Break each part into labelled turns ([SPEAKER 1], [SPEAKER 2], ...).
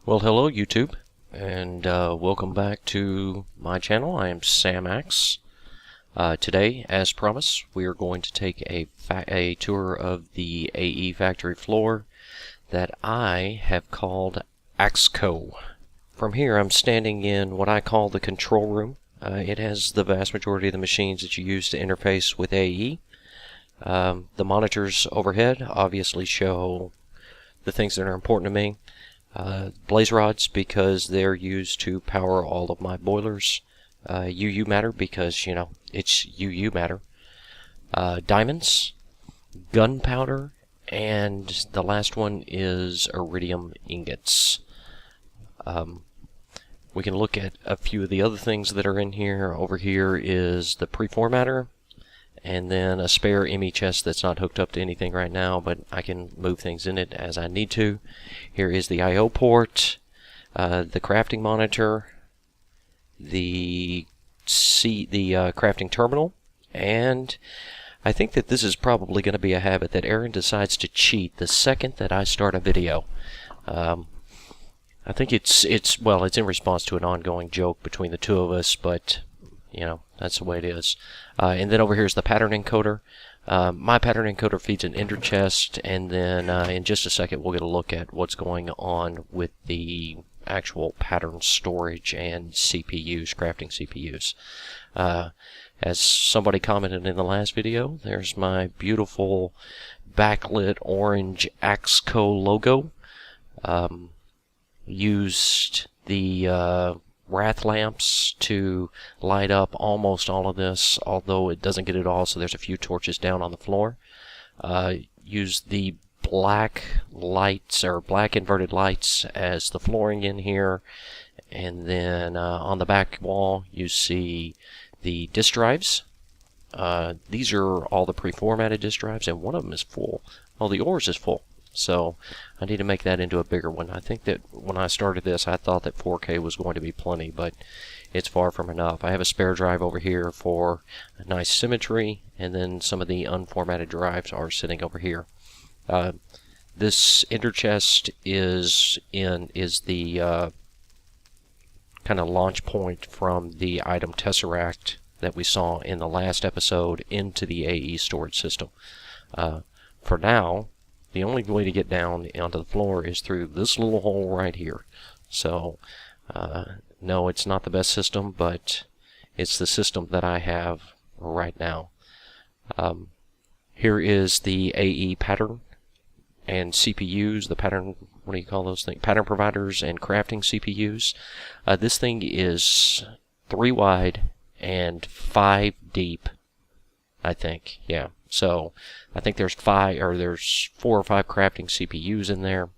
[SPEAKER 1] Well, hello YouTube, and welcome back to my channel. I am Sam Axe. Today, as promised, we are going to take a tour of the AE factory floor that I have called AxeCo. From here, I'm standing in what I call the control room. It has the vast majority of the machines that you use to interface with AE. The monitors overhead obviously show the things that are important to me. Blaze rods, because they're used to power all of my boilers. UU matter, because, you know, it's UU matter. Diamonds, gunpowder, and the last one is iridium ingots. We can look at a few of the other things that are in here. Over here is the preformatter, and then a spare ME chest that's not hooked up to anything right now, but I can move things in it as I need to. Here is the I/O port, the crafting monitor, the crafting terminal, and I think that this is probably going to be a habit that Aaron decides to cheat the second that I start a video. I think it's in response to an ongoing joke between the two of us, but you know, that's the way it is. And then over here is the pattern encoder. My pattern encoder feeds an ender chest, and then in just a second we'll get a look at what's going on with the actual pattern storage and CPUs, crafting CPUs. As somebody commented in the last video, there's my beautiful backlit orange AxeCo logo. Used the wrath lamps to light up almost all of this, although it doesn't get it all, so there's a few torches down on the floor. Use the black lights, or black inverted lights, as the flooring in here, and then on the back wall you see the disk drives. These are all the pre-formatted disk drives, and one of them is full. Well, the ores is full, so I need to make that into a bigger one. I think that when I started this, I thought that 4K was going to be plenty, but it's far from enough. I have a spare drive over here for a nice symmetry, and then some of the unformatted drives are sitting over here. This ender chest is the kind of launch point from the item tesseract that we saw in the last episode into the AE storage system. For now, the only way to get down onto the floor is through this little hole right here. So, no, it's not the best system, but it's the system that I have right now. Here is the AE pattern and CPUs, the pattern, what do you call those things? Pattern providers and crafting CPUs. This thing is 3 wide and 5 deep, I think, yeah. So I think there's 4 or 5 crafting CPUs in there,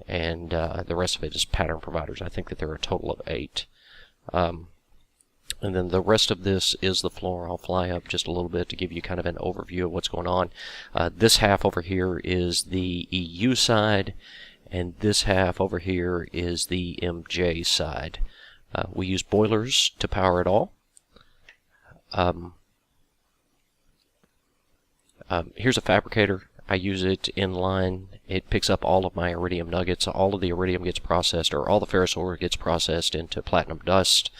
[SPEAKER 1] and the rest of it is pattern providers. I think that there are a total of 8. And then the rest of this is the floor. I'll fly up just a little bit to give you kind of an overview of what's going on. This half over here is the EU side, and this half over here is the MJ side. We use boilers to power it all. Here's a fabricator. I use it in line. It picks up all of my iridium nuggets. All of the iridium gets processed, or all the ferrous ore gets processed into platinum dust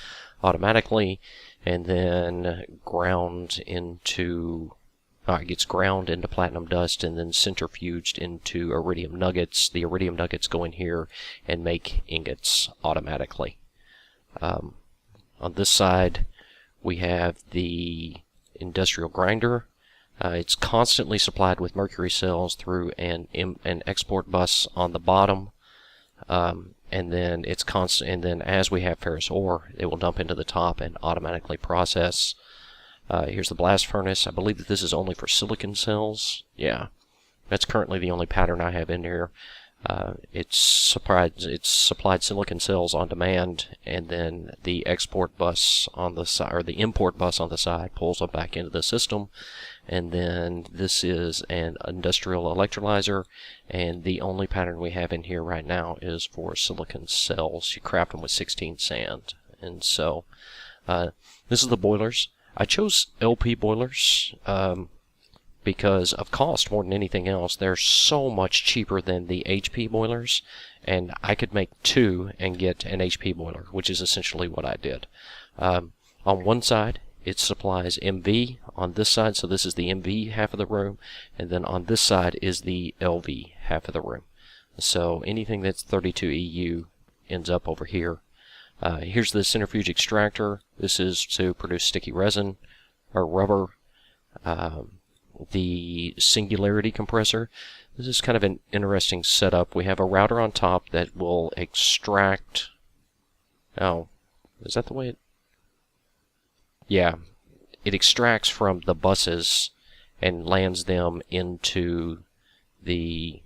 [SPEAKER 1] automatically, and then ground into it gets ground into platinum dust, and then centrifuged into iridium nuggets. The iridium nuggets go in here and make ingots automatically. On this side, we have the industrial grinder. It's constantly supplied with mercury cells through an export bus on the bottom, and then it's constant. And then as we have ferrous ore, it will dump into the top and automatically process. Here's the blast furnace. I believe that this is only for silicon cells. Yeah, that's currently the only pattern I have in here. It's supplied silicon cells on demand, and then the export bus on the side, or the import bus on the side, pulls them back into the system. And then this is an industrial electrolyzer, and the only pattern we have in here right now is for silicon cells. You craft them with 16 sand. And so this is the boilers. I chose LP boilers because of cost more than anything else. They're so much cheaper than the HP boilers, and I could make 2 and get an HP boiler, which is essentially what I did. On one side, it supplies MV on this side, so this is the MV half of the room, and then on this side is the LV half of the room. So anything that's 32 EU ends up over here. Here's the centrifuge extractor. This is to produce sticky resin or rubber. The singularity compressor. This is kind of an interesting setup. We have a router on top that will extract. Oh, is that the way it? Yeah, it extracts from the buses and lands them into the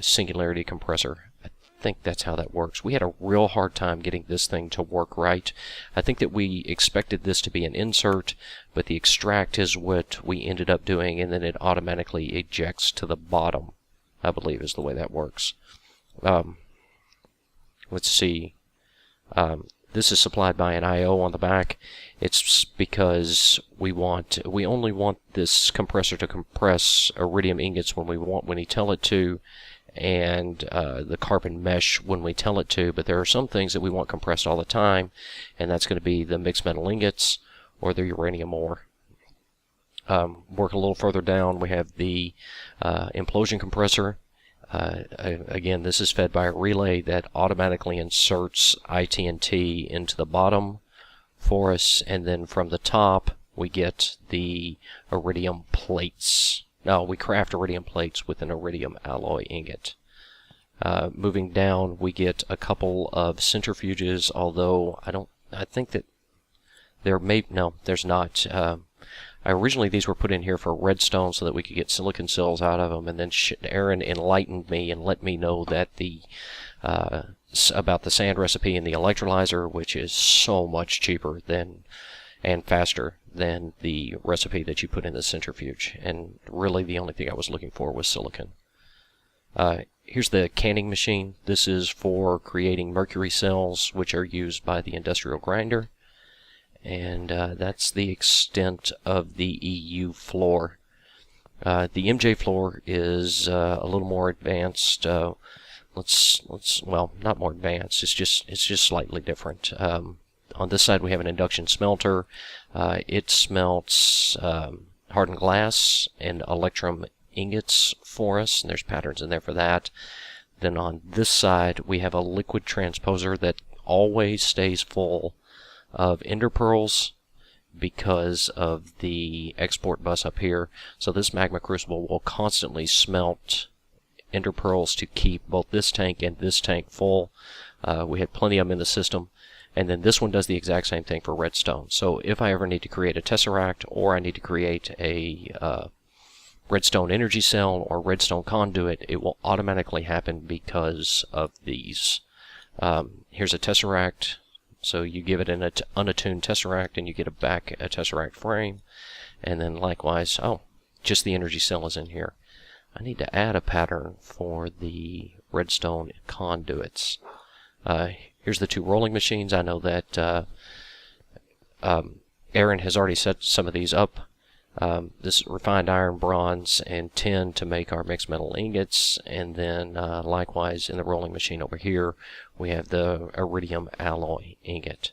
[SPEAKER 1] singularity compressor. I think that's how that works. We had a real hard time getting this thing to work right. I think that we expected this to be an insert, but the extract is what we ended up doing, and then it automatically ejects to the bottom, I believe is the way that works. Let's see. This is supplied by an I/O on the back. It's because we only want this compressor to compress iridium ingots when we tell it to, and the carbon mesh when we tell it to, but there are some things that we want compressed all the time, and that's going to be the mixed metal ingots or the uranium ore. Work a little further down, we have the implosion compressor. Again, this is fed by a relay that automatically inserts IT&T into the bottom for us, and then from the top we get the iridium plates. No, we craft iridium plates with an iridium alloy ingot. Moving down, we get a couple of centrifuges, although I think that there's not. Originally these were put in here for redstone so that we could get silicon cells out of them, and then Aaron enlightened me and let me know that about the sand recipe and the electrolyzer, which is so much cheaper and faster than the recipe that you put in the centrifuge. And really the only thing I was looking for was silicon. Here's the canning machine. This is for creating mercury cells, which are used by the industrial grinder. And that's the extent of the EU floor. The MJ floor is a little more advanced. Well, not more advanced. It's just slightly different. On this side, we have an induction smelter. It smelts hardened glass and electrum ingots for us, and there's patterns in there for that. Then on this side, we have a liquid transposer that always stays full of ender pearls because of the export bus up here. So this magma crucible will constantly smelt ender pearls to keep both this tank and this tank full. We had plenty of them in the system. And then this one does the exact same thing for redstone. So if I ever need to create a tesseract, or I need to create a redstone energy cell or redstone conduit, it will automatically happen because of these. Here's a tesseract. So you give it an unattuned tesseract and you get back a tesseract frame. And then likewise, just the energy cell is in here. I need to add a pattern for the redstone conduits. Here's the two rolling machines. I know that Aaron has already set some of these up. This is refined iron, bronze, and tin to make our mixed metal ingots. And then likewise in the rolling machine over here, we have the iridium alloy ingot.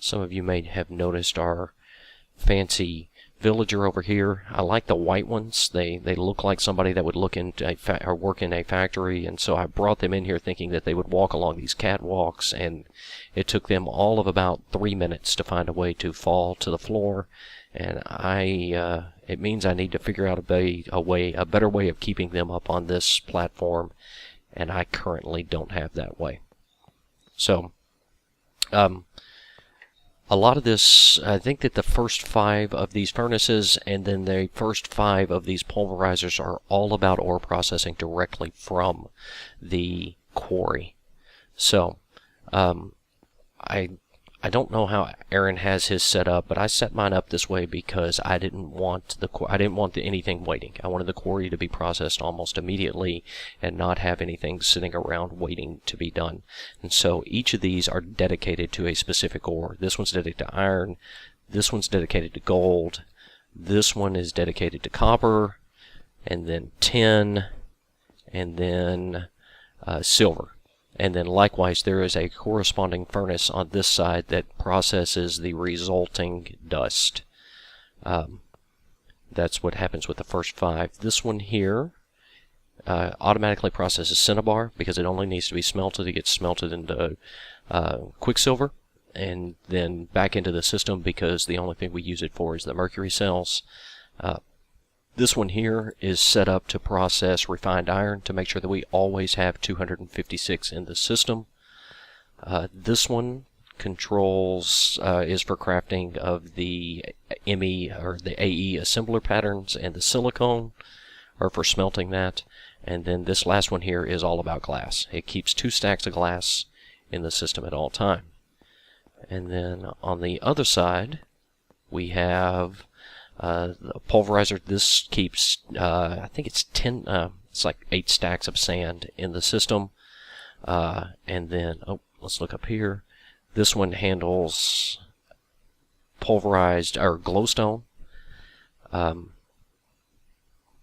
[SPEAKER 1] Some of you may have noticed our fancy villager over here. I like the white ones. They look like somebody that would look into or work in a factory, and so I brought them in here thinking that they would walk along these catwalks, and it took them all of about 3 minutes to find a way to fall to the floor. And it means I need to figure out a better way of keeping them up on this platform, and I currently don't have that way. So, a lot of this, I think that the first 5 of these furnaces and then the first 5 of these pulverizers are all about ore processing directly from the quarry. So, I don't know how Aaron has his set up, but I set mine up this way because I didn't want anything waiting. I wanted the quarry to be processed almost immediately and not have anything sitting around waiting to be done. And so each of these are dedicated to a specific ore. This one's dedicated to iron, this one's dedicated to gold, This one is dedicated to copper, and then tin, and then silver. And then likewise there is a corresponding furnace on this side that processes the resulting dust. That's what happens with the first 5. This one here automatically processes cinnabar because it only needs to be smelted. It gets smelted into quicksilver and then back into the system because the only thing we use it for is the mercury cells. This one here is set up to process refined iron to make sure that we always have 256 in the system. This one controls is for crafting of the ME or the AE assembler patterns, and the silicone are for smelting that. And then this last one here is all about glass. It keeps 2 stacks of glass in the system at all time. And then on the other side we have the pulverizer. This keeps I think it's 10 it's like 8 stacks of sand in the system. And then let's look up here. This one handles pulverized or glowstone,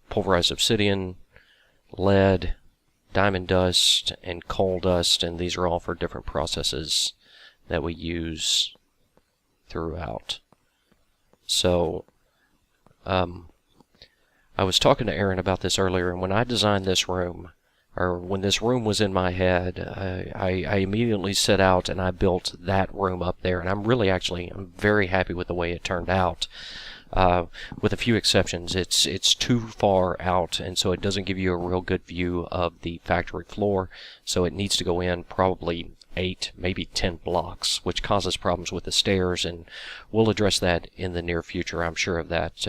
[SPEAKER 1] pulverized obsidian, lead, diamond dust, and coal dust, and these are all for different processes that we use throughout. So I was talking to Aaron about this earlier, and when I designed this room, or when this room was in my head, I immediately set out and I built that room up there, and I'm very happy with the way it turned out. With a few exceptions, it's too far out, and so it doesn't give you a real good view of the factory floor, so it needs to go in probably 8, maybe 10 blocks, which causes problems with the stairs, and we'll address that in the near future, I'm sure of that.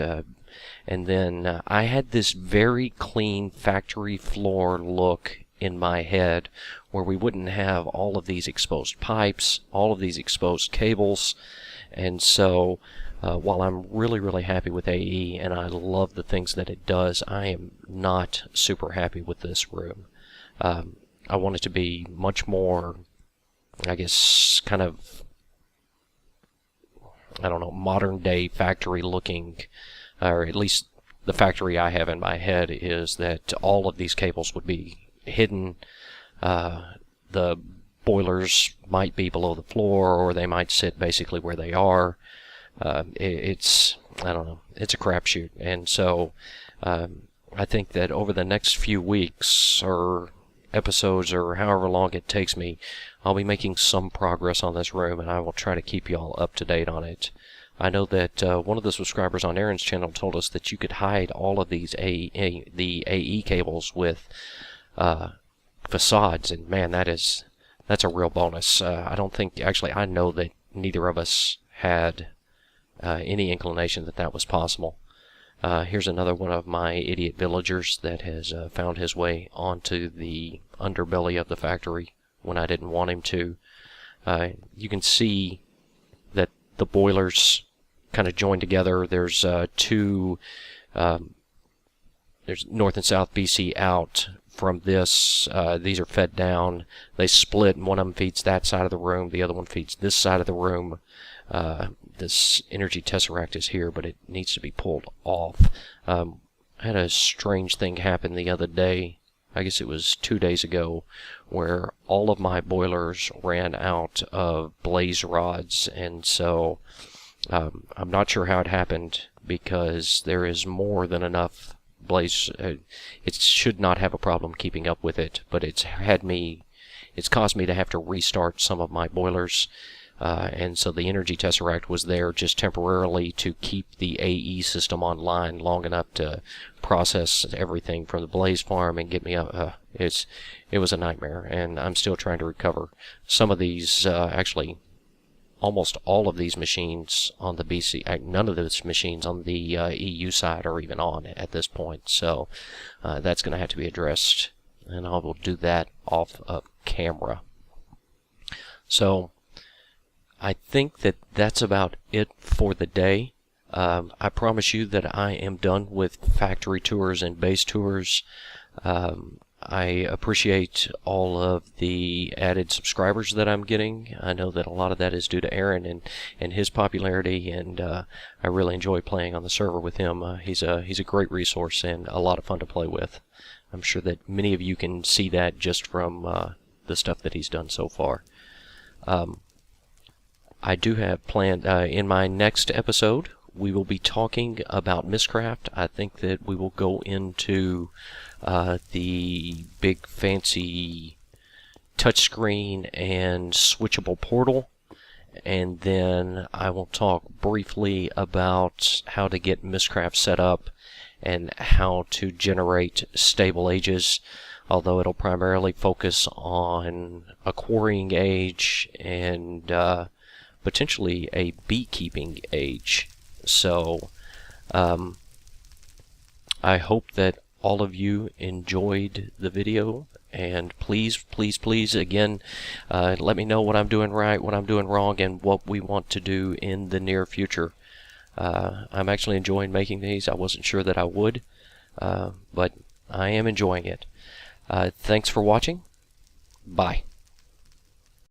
[SPEAKER 1] And then I had this very clean factory floor look in my head where we wouldn't have all of these exposed pipes, all of these exposed cables. And so while I'm really happy with AE and I love the things that it does, I am not super happy with this room. I want it to be much more, I guess, kind of, I don't know, modern day factory looking, or at least the factory I have in my head is that all of these cables would be hidden. The boilers might be below the floor, or they might sit basically where they are. It's, I don't know, it's a crapshoot. And so I think that over the next few weeks or episodes or however long it takes me, I'll be making some progress on this room, and I will try to keep you all up to date on it. I know that one of the subscribers on Aaron's channel told us that you could hide all of these the AE cables with facades, and man, that's a real bonus. I don't think, actually, I know that neither of us had any inclination that that was possible. Here's another one of my idiot villagers that has found his way onto the underbelly of the factory when I didn't want him to. You can see that the boilers kind of join together. There's there's north and south BC out from this. These are fed down. They split, and one of them feeds that side of the room, the other one feeds this side of the room. This energy tesseract is here, but it needs to be pulled off. I had a strange thing happen the other day, I guess it was 2 days ago, where all of my boilers ran out of blaze rods, and so I'm not sure how it happened, because there is more than enough blaze. It should not have a problem keeping up with it, but it's caused me to have to restart some of my boilers. And so the energy tesseract was there just temporarily to keep the AE system online long enough to process everything from the blaze farm and get me up. It was a nightmare, and I'm still trying to recover. Some of these, actually, almost all of these machines on the BC, none of those machines on the EU side are even on at this point. So that's going to have to be addressed, and I will do that off of camera. So I think that that's about it for the day. I promise you that I am done with factory tours and base tours. I appreciate all of the added subscribers that I'm getting. I know that a lot of that is due to Aaron and his popularity, and I really enjoy playing on the server with him. He's a great resource and a lot of fun to play with. I'm sure that many of you can see that just from the stuff that he's done so far. I do have planned in my next episode, we will be talking about Mystcraft. I think that we will go into the big fancy touchscreen and switchable portal, and then I will talk briefly about how to get Mystcraft set up and how to generate stable ages, although it'll primarily focus on a quarrying age and potentially a beekeeping age. So I hope that all of you enjoyed the video, and please again, let me know what I'm doing right, what I'm doing wrong, and what we want to do in the near future. I'm actually enjoying making these. I wasn't sure that I would, but I am enjoying it. Thanks for watching. Bye.